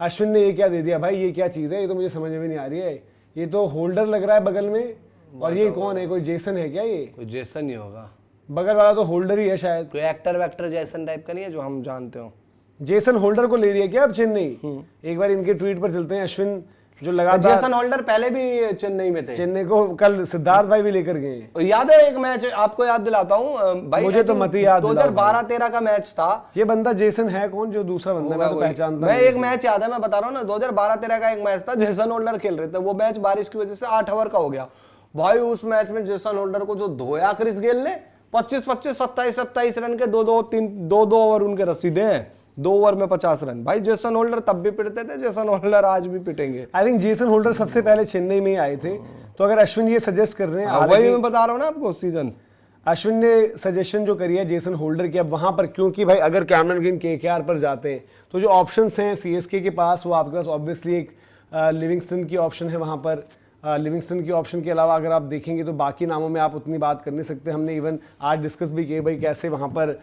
अश्विन ने ये क्या दे दिया भाई, ये क्या चीज़ है, ये तो मुझे समझ में भी नहीं आ रही है। ये तो होल्डर लग रहा है बगल में, और ये कौन है, कोई जेसन है क्या? ये कोई जेसन नहीं होगा, बगल वाला तो होल्डर ही है शायद, कोई एक्टर वैक्टर जेसन टाइप का नहीं है जो हम जानते हो। जेसन होल्डर को ले रही है क्या अब चेन्नई? एक बार इनके ट्वीट पर चलते हैं। अश्विन जो लगातार, जेसन होल्डर पहले भी चेन्नई में थे, चेन्नई को कल सिद्धार्थ भाई भी लेकर गए। याद है एक मैच आपको याद दिलाता हूँ भाई, मुझे तो मत ही याद दिलाओ। 2012-13 का मैच था। ये बंदा जेसन है कौन, जो दूसरा बंदा मैं तो पहचानता मैं एक मैच याद है, मैं बता रहा हूँ ना, 2012-13 का एक मैच था, जेसन होल्डर खेल रहे थे। वो मैच बारिश की वजह से 8 ओवर का हो गया भाई। उस मैच में जेसन होल्डर को जो धोया क्रिस गेल ने, 25-25, 27-27 रन के 2-2 ओवर उनके रसीदे हैं, 2 ओवर में 50 रन। भाई जेसन होल्डर तब भी पिटते थे, जेसन होल्डर आज भी पिटेंगे। आई थिंक जेसन होल्डर सबसे पहले चेन्नई में ही आए थे। तो अगर अश्विन ये सजेस्ट कर रहे हैं, वही मैं बता रहा हूँ ना आपको, सीजन अश्विन ने सजेशन जो करी है जेसन होल्डर की, अब वहां पर क्योंकि भाई अगर कैमरन ग्रीन केकेआर पर जाते हैं तो जो ऑप्शंस हैं सीएसके के पास, वो आपके पास ऑब्वियसली एक लिविंगस्टन की ऑप्शन है वहां पर। लिविंगस्टन की ऑप्शन के अलावा अगर आप देखेंगे तो बाकी नामों में आप उतनी बात कर नहीं सकते। हमने इवन आज डिस्कस भी किए भाई कैसे वहाँ पर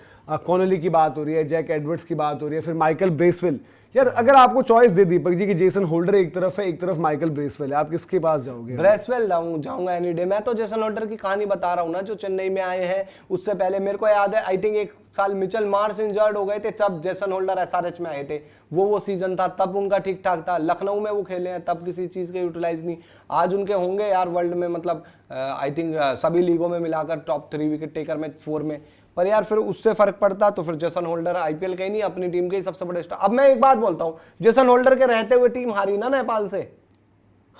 कॉनली की बात हो रही है, जैक एडवर्ड्स की बात हो रही है, फिर माइकल ब्रेसवेल। यार अगर आपको चॉइस दे दीपक जी कि जेसन होल्डर एक तरफ है, एक तरफ माइकल ब्रेसवेल है, आप किसके पास जाओगे? ब्रेसवेल जाऊंगा एनी डे। मैं तो जेसन होल्डर की कहानी बता रहा हूँ ना, जो चेन्नई में आए हैं। उससे पहले मेरे को याद है, आई थिंक एक साल मिचेल मार्श इंजर्ड हो गए थे, तब जेसन होल्डर एसआरएच में आए थे। वो सीजन था, तब उनका ठीक ठाक था। लखनऊ में वो खेले हैं, तब किसी चीज के यूटिलाइज नहीं। आज उनके होंगे यार वर्ल्ड में, मतलब आई थिंक सभी लीगों में मिलाकर टॉप 3 विकेट टेकर में 4 में। पर यार फिर उससे फर्क पड़ता, तो फिर जेसन होल्डर आईपीएल के ही नहीं, अपनी टीम के ही सबसे बड़े स्टार। अब मैं एक बात बोलता हूँ, जेसन होल्डर के रहते हुए टीम हारी ना नेपाल से,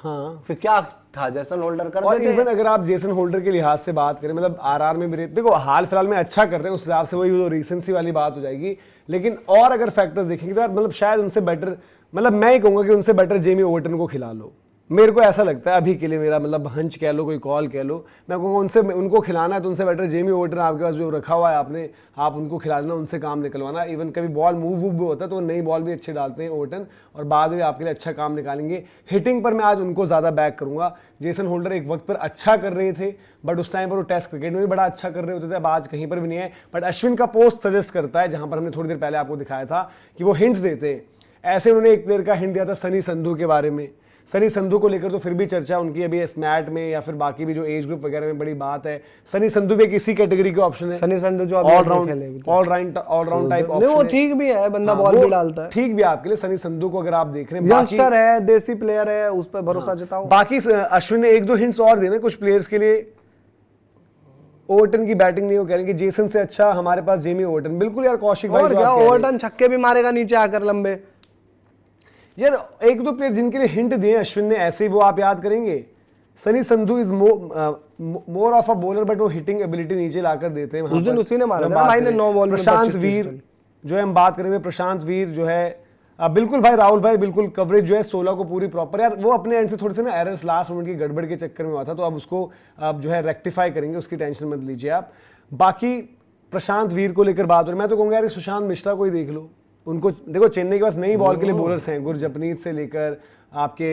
हाँ फिर क्या था, जेसन होल्डर कर और देते। इवन अगर आप जेसन होल्डर के लिहाज से बात करें, मतलब आरआर में भी देखो हाल फिलहाल में अच्छा कर रहे हैं, उस हिसाब से वही तो रिसेंसी वाली बात हो जाएगी। लेकिन और अगर फैक्टर्स देखेंगे तो यार मतलब शायद उनसे बेटर, मतलब मैं ही कहूंगा कि उनसे बेटर जेमी ओवर्टन को खिला लो। मेरे को ऐसा लगता है अभी के लिए, मेरा मतलब हंच कह लो, कोई कॉल कह लो, मैं कहूँगा उनसे, उनको खिलाना है तो उनसे बेटर जेमी ओवर्टन आपके पास जो रखा हुआ है आपने, आप उनको खिला लेना, उनसे काम निकलवाना। इवन कभी बॉल मूव वूव भी होता है तो नई बॉल भी अच्छे डालते हैं ओवर्टन, और बाद में आपके लिए अच्छा काम निकालेंगे। हिटिंग पर मैं आज उनको ज़्यादा बैक करूँगा। जेसन होल्डर एक वक्त पर अच्छा कर रहे थे, बट उस टाइम पर वो टेस्ट क्रिकेट में भी बड़ा अच्छा कर रहे होते थे, अब आज कहीं पर भी नहीं है। बट अश्विन का पोस्ट सजेस्ट करता है, जहाँ पर हमने थोड़ी देर पहले आपको दिखाया था कि वो हिंट्स देते हैं। ऐसे उन्होंने एक प्लेयर का हिंट दिया था सनी संधू के बारे में। सनी संधू को लेकर तो फिर भी चर्चा उनकी अभी स्मैट में या फिर बाकी भी जो एज ग्रुप वगैरह में बड़ी बात है। सनी संधू भी किसी कैटेगरी के ऑप्शन है, सनी संधू जो ऑलराउंड टाइप ऑप्शन, वो ठीक भी है, बंदा बॉल भी डालता है, ठीक भी आपके लिए। सनी संधू को अगर आप देख रहे हैं, यंगस्टर है, देसी प्लेयर है, उस पर भरोसा जताओ। बाकी अश्विन ने 1-2 हिंट्स और देने कुछ प्लेयर्स के लिए। ओवर्टन की बैटिंग नहीं, वो कह रहे हैं कि जेसन से अच्छा हमारे पास जेमी ओवर्टन। बिल्कुल यार कौशिक भाई, और क्या ओवर्टन छक्के भी मारेगा नीचे आकर लंबे। यार 1-2 प्लेयर जिनके लिए हिंट दिए अश्विन ने ऐसे ही, वो आप याद करेंगे। Sunny Sandhu is more of a bowler, but वो हिटिंग एबिलिटी नीचे लाकर देते हैं। उस दिन उसी ने मारा था भाई ने 9 बॉल में। प्रशांत वीर जो है, हम बात करेंगे प्रशांत वीर जो है, बिल्कुल भाई राहुल भाई, बिल्कुल कवरेज जो है 16 को पूरी प्रॉपर। यार वो अपने एंड से थोड़े से ना एरर्स लास्ट मोमेंट की गड़बड़ के चक्कर में हुआ था, तो अब उसको अब जो है रेक्टिफाई करेंगे, उसकी टेंशन मत लीजिए आप। बाकी प्रशांत वीर को लेकर बात हो रही, मैं तो कहूँगा यार सुशांत मिश्रा को ही देख लो। उनको देखो, चेन्नई के पास नई बॉल के लिए बॉलर्स हैं, गुरजपनीत से लेकर आपके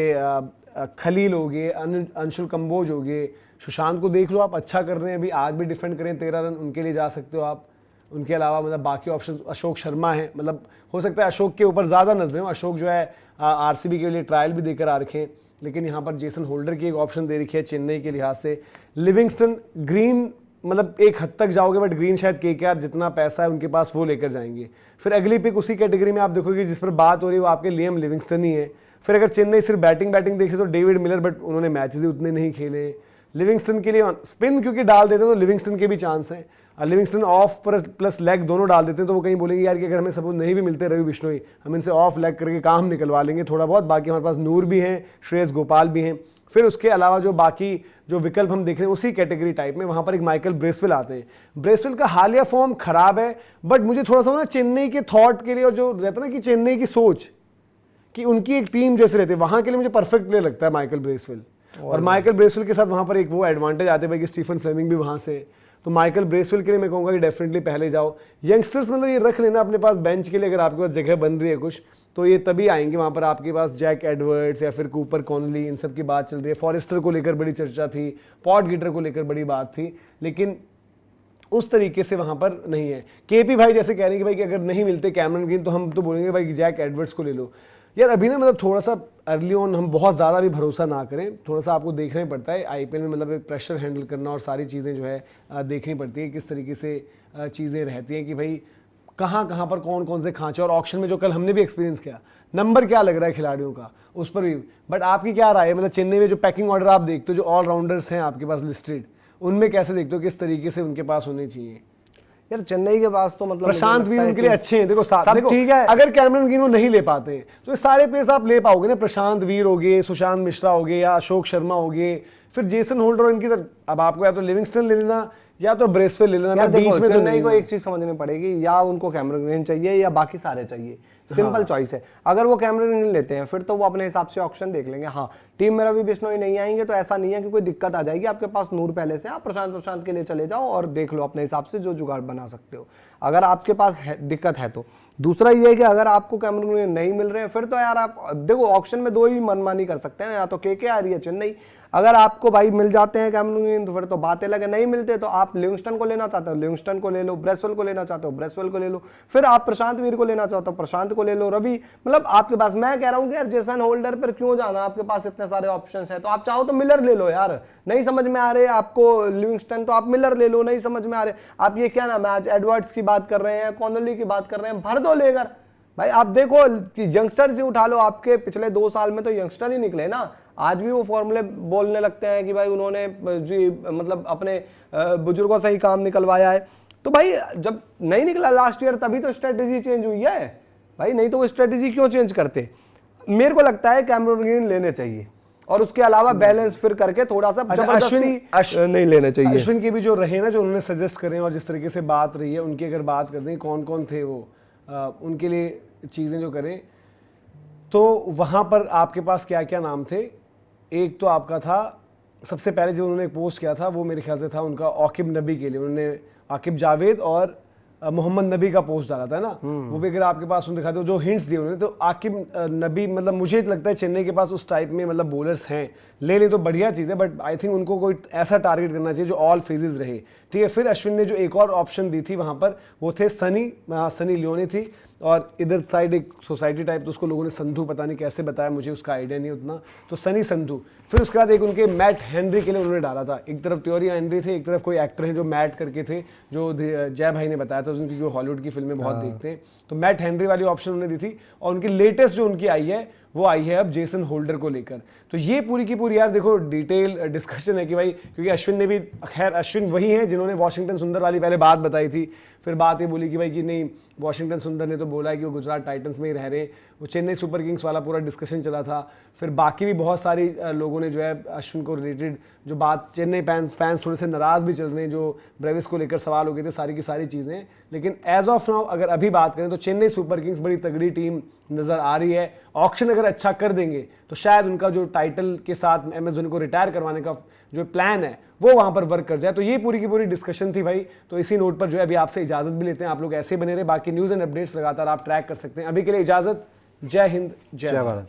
खलील हो गए, अंशुल कंबोज हो गए। सुशांत को देख लो आप, अच्छा कर रहे हैं, अभी आज भी डिफेंड करें 13 रन, उनके लिए जा सकते हो आप। उनके अलावा मतलब बाकी ऑप्शन, अशोक शर्मा है, मतलब हो सकता है अशोक के ऊपर ज़्यादा नजरें हो। अशोक जो है आरसीबी के लिए ट्रायल भी देकर आ रखे हैं, लेकिन यहाँ पर जेसन होल्डर की एक ऑप्शन दे रखी है चेन्नई के लिहाज से। लिविंगस्टन ग्रीन मतलब एक हद तक जाओगे, बट ग्रीन शायद केकेआर जितना पैसा है उनके पास वो लेकर जाएंगे। फिर अगली पिक उसी कैटेगरी में आप देखोगे जिस पर बात हो रही है, वो आपके लियम लिविंगस्टन ही है। फिर अगर चेन्नई सिर्फ बैटिंग देखे तो डेविड मिलर, बट उन्होंने मैचेस ही उतने नहीं खेले। लिविंगस्टन के लिए स्पिन क्योंकि डाल देते हैं तो लिविंगस्टन के भी चांस हैं। लिविंगस्टन ऑफ प्लस लेग दोनों डाल देते हैं, तो वो कहीं बोलेंगे यार कि अगर हमें सपोज नहीं भी मिलते रवि बिश्नोई, हम इनसे ऑफ लेग करके काम निकलवा लेंगे थोड़ा बहुत। बाकी हमारे पास नूर भी हैं, श्रेयस गोपाल भी हैं। फिर उसके अलावा जो बाकी जो विकल्प हम देख रहे हैं उसी कैटेगरी टाइप में, वहां पर एक माइकल ब्रेसवेल आते हैं। ब्रेसवेल का हालिया फॉर्म खराब है, बट मुझे थोड़ा सा ना चेन्नई के थॉट के लिए, और जो रहता है ना कि चेन्नई की सोच कि उनकी एक टीम जैसे रहती है, वहां के लिए मुझे परफेक्ट प्लेयर लगता है माइकल ब्रेसवेल। और माइकल ब्रेसवेल के साथ वहां पर एक वो एडवांटेज आते हैं कि स्टीफन फ्लेमिंग भी वहां से, तो माइकल ब्रेसवेल के लिए मैं कहूँगा कि डेफिनेटली पहले जाओ। यंगस्टर्स मतलब ये रख लेना अपने पास बेंच के लिए, अगर आपके पास जगह बन रही है कुछ, तो ये तभी आएंगे। वहाँ पर आपके पास जैक एडवर्ड्स या फिर कूपर कॉनली, इन सब की बात चल रही है। फॉरेस्टर को लेकर बड़ी चर्चा थी, पॉट गिटर को लेकर बड़ी बात थी, लेकिन उस तरीके से वहाँ पर नहीं है। केपी भाई जैसे कह रहे हैं कि भाई कि अगर नहीं मिलते कैमरन ग्रीन, तो हम तो बोलेंगे भाई कि जैक एडवर्ड्स को ले लो। यार अभी ना मतलब थोड़ा सा अर्ली ऑन हम बहुत ज़्यादा भी भरोसा ना करें, थोड़ा सा आपको देखना ही पड़ता है आईपीएल में, मतलब एक प्रेशर हैंडल करना और सारी चीज़ें जो है देखनी पड़ती है, किस तरीके से चीज़ें रहती हैं कि भाई कहाँ कहाँ पर कौन कौन से खांचे, और ऑक्शन में जो कल हमने भी एक्सपीरियंस किया, नंबर क्या लग रहा है खिलाड़ियों का उस पर भी। बट आपकी क्या राय है, मतलब चेन्नई में जो पैकिंग ऑर्डर आप देखते हो, जो ऑलराउंडर्स हैं आपके पास लिस्टेड, उनमें कैसे देखते हो, किस तरीके से उनके पास होने चाहिए? यार चेन्नई के पास तो मतलब प्रशांत वीर उनके लिए अच्छे हैं, देखो सब देखो, ठीक है। अगर कैमरन ग्रीन वो नहीं ले पाते तो ये सारे प्लेयर्स आप ले पाओगे ना, प्रशांत वीर हो गए, सुशांत मिश्रा हो गए, या अशोक शर्मा हो गए, फिर जेसन होल्डर, और इनकी अब आपको या तो लिविंगस्टन ले लेना या तो ब्रेसवेल ले लेना। यार देखो, बीच में तो चेन्नई नहीं को है। एक चीज समझनी पड़ेगी, या उनको कैमरन ग्रीन चाहिए या बाकी सारे चाहिए, सिंपल चॉइस है। अगर वो कैमरन ग्रीन लेते हैं फिर तो वो अपने हिसाब से ऑप्शन देख लेंगे। हाँ, टीम में रवि बिश्नोई नहीं आएंगे तो ऐसा नहीं है कि कोई दिक्कत आ जाएगी, आपके पास नूर पहले से, आप प्रशांत के लिए चले जाओ और देख लो अपने हिसाब से जो जुगाड़ बना सकते हो, अगर आपके पास दिक्कत है तो। दूसरा ये है कि अगर आपको कैमरन ग्रीन नहीं मिल रहे हैं फिर तो यार आप देखो, ऑक्शन में दो ही मनमानी कर सकते हैं, या तो केके आ रही है चेन्नई। अगर आपको भाई मिल जाते हैं कैमरन ग्रीन तो फिर तो बातें लगे, नहीं मिलते तो आप लिविंगस्टन को लेना चाहते हो लिविंगस्टन को ले लो, ब्रेसवेल को लेना चाहते हो ब्रेसवेल को ले लो, फिर आप प्रशांत वीर को लेना चाहते हो प्रशांत को ले लो, रवि, मतलब आपके पास, मैं कह रहा हूं कि यार जेसन होल्डर पर क्यों जाना, आपके पास इतने सारे ऑप्शंस हैं। तो आप चाहो तो मिलर ले लो यार, नहीं समझ में आ रहे आपको लिविंगस्टन तो आप मिलर ले लो, नहीं समझ में आ रहे आप ये क्या नाम है, आज एडवर्ड्स की बात कर रहे हैं, कॉनली की बात कर रहे हैं, भर दो लेकर भाई। आप देखो कि यंगस्टर से उठा लो, आपके पिछले 2 साल में तो यंगस्टर ही निकले ना, आज भी वो फॉर्मूले बोलने लगते हैं कि भाई उन्होंने जी मतलब अपने बुजुर्गों से ही काम निकलवाया है। तो भाई जब नहीं निकला लास्ट ईयर तभी तो स्ट्रेटेजी चेंज हुई है भाई, नहीं तो वो स्ट्रेटेजी क्यों चेंज करते। मेरे को लगता है कैमरन ग्रीन लेने चाहिए, और उसके अलावा बैलेंस फिर करके थोड़ा सा जबरदस्ती नहीं लेने चाहिए। अश्विन के भी जो रहे ना, जो उन्होंने सजेस्ट करें और जिस तरीके से बात रही है उनकी, अगर बात कर दें कौन कौन थे वो उनके लिए चीज़ें जो करें, तो वहाँ पर आपके पास क्या क्या नाम थे। एक तो आपका था सबसे पहले जो उन्होंने पोस्ट किया था, वो मेरे ख्याल से था उनका आकिब नबी के लिए, उन्होंने आकिब जावेद और मोहम्मद नबी का पोस्ट डाला था ना, वो भी अगर आपके पास दिखा दो जो हिंट्स दिए उन्होंने, तो आकिब नबी, मतलब मुझे लगता है चेन्नई के पास उस टाइप में मतलब बॉलर्स हैं, ले तो बढ़िया चीज़ है, बट आई थिंक उनको कोई ऐसा टारगेट करना चाहिए जो ऑल फेजेस रहे, ठीक है। फिर अश्विन ने जो एक और ऑप्शन दी थी वहाँ पर, वो थे सनी लियोनी थी, और इधर साइड एक सोसाइटी टाइप, तो उसको लोगों ने संधू, पता नहीं कैसे बताया, मुझे उसका आइडिया नहीं उतना, तो सनी संधू। फिर उसके बाद एक उनके मैट हेनरी के लिए उन्होंने डाला था, एक तरफ त्योरी हेनरी थे, एक तरफ कोई एक्टर है जो मैट करके थे, जो जय भाई ने बताया था उस दिन, क्योंकि हॉलीवुड की फिल्में बहुत देखते हैं, तो मैट हेनरी वाली ऑप्शन उन्होंने दी थी। और उनकी लेटेस्ट जो उनकी आई है वो आई है अब जेसन होल्डर को लेकर। तो ये पूरी की पूरी यार देखो डिटेल डिस्कशन है कि भाई, क्योंकि अश्विन ने भी, खैर अश्विन वही हैं जिन्होंने वॉशिंगटन सुंदर वाली पहले बात बताई थी, फिर बात ये बोली कि भाई कि नहीं, वॉशिंगटन सुंदर ने तो बोला है कि वो गुजरात टाइटंस में ही रह रहे, वो चेन्नई सुपर किंग्स वाला पूरा डिस्कशन चला था। फिर बाकी भी बहुत सारी लोगों ने जो है अश्विन को रिलेटेड जो बात, चेन्नई फैंस थोड़े से नाराज़ भी चल रहे हैं, जो ब्रेविस को लेकर सवाल हो गए थे, सारी की सारी चीज़ें। लेकिन एज ऑफ नाउ अगर अभी बात करें तो चेन्नई सुपर किंग्स बड़ी तगड़ी टीम नज़र आ रही है। ऑक्शन अगर अच्छा कर देंगे तो शायद उनका जो टाइटल के साथ MS धोनी को रिटायर करवाने का जो प्लान है वो वहाँ पर वर्क कर जाए। तो ये पूरी की पूरी डिस्कशन थी भाई। तो इसी नोट पर जो है अभी आपसे इजाज़त भी लेते हैं, आप लोग ऐसे बने रहे, बाकी न्यूज़ एंड अपडेट्स लगातार आप ट्रैक कर सकते हैं। अभी के लिए इजाज़त, जय हिंद, जय भारत।